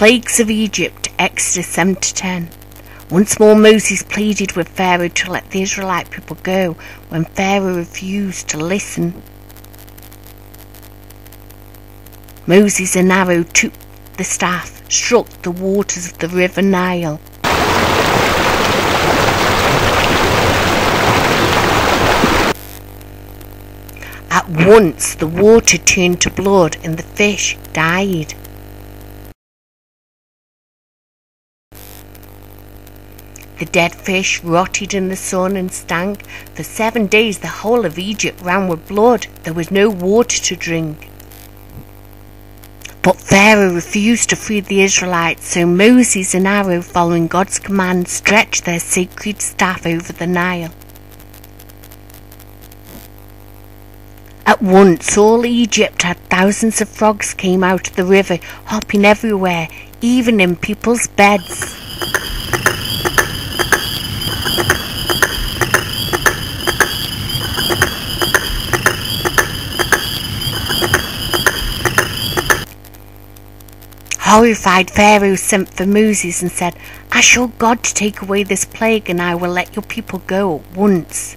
Plagues of Egypt, Exodus 7-10. Once more Moses pleaded with Pharaoh to let the Israelite people go when Pharaoh refused to listen. Moses and Aaron took the staff, struck the waters of the river Nile. At once the water turned to blood and the fish died. The dead fish rotted in the sun and stank. For 7 days the whole of Egypt ran with blood. There was no water to drink. But Pharaoh refused to free the Israelites, so Moses and Aaron, following God's command, stretched their sacred staff over the Nile. At once all Egypt had thousands of frogs came out of the river, hopping everywhere, even in people's beds. Horrified, Pharaoh sent for Moses and said, "Ask God to take away this plague, and I will let your people go at once."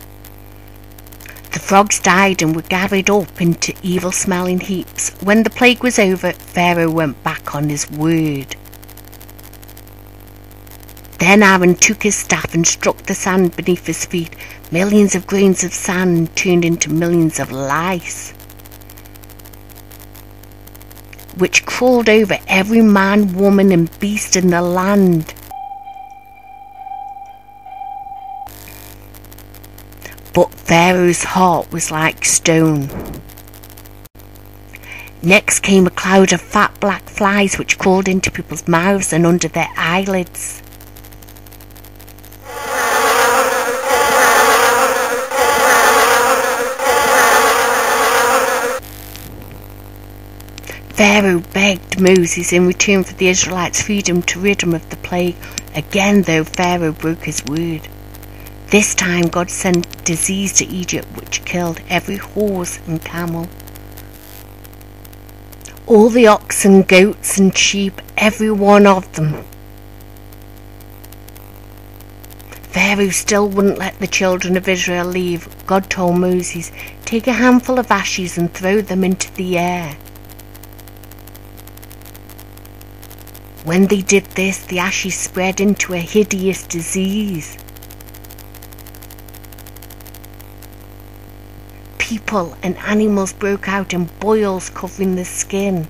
The frogs died and were gathered up into evil-smelling heaps. When the plague was over, Pharaoh went back on his word. Then Aaron took his staff and struck the sand beneath his feet. Millions of grains of sand turned into millions of lice, which crawled over every man, woman and beast in the land. But Pharaoh's heart was like stone. Next came a cloud of fat black flies which crawled into people's mouths and under their eyelids. Pharaoh begged Moses in return for the Israelites' freedom to rid him of the plague. Again, though, Pharaoh broke his word. This time God sent disease to Egypt which killed every horse and camel, all the oxen, goats and sheep, every one of them. Pharaoh still wouldn't let the children of Israel leave. God told Moses, "Take a handful of ashes and throw them into the air." When they did this, the ashes spread into a hideous disease. People and animals broke out in boils covering the skin.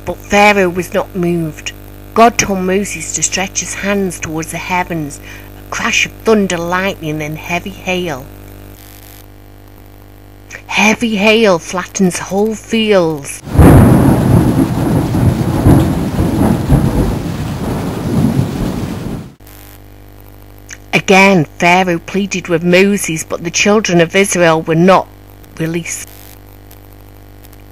But Pharaoh was not moved. God told Moses to stretch his hands towards the heavens, a crash of thunder, lightning and heavy hail. Heavy hail flattens whole fields. Again, Pharaoh pleaded with Moses, but the children of Israel were not released.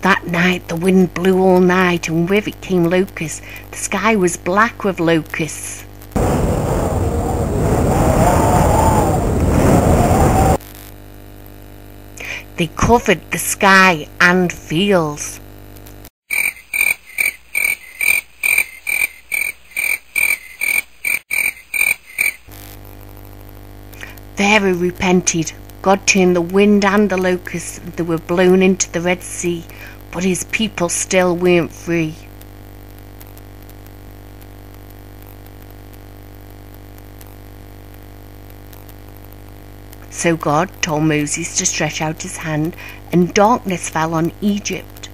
That night the wind blew all night, and with it came locusts. The sky was black with locusts. They covered the sky and fields. Pharaoh repented. God turned the wind and the locusts, and they were blown into the Red Sea, but his people still weren't free. So God told Moses to stretch out his hand, and darkness fell on Egypt.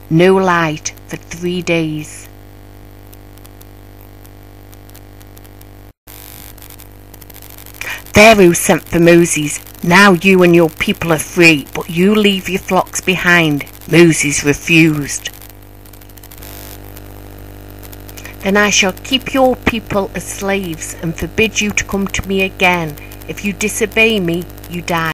No light for 3 days. Pharaoh sent for Moses. "Now you and your people are free, but you leave your flocks behind." Moses refused. "Then I shall keep your people as slaves and forbid you to come to me again. If you disobey me, you die."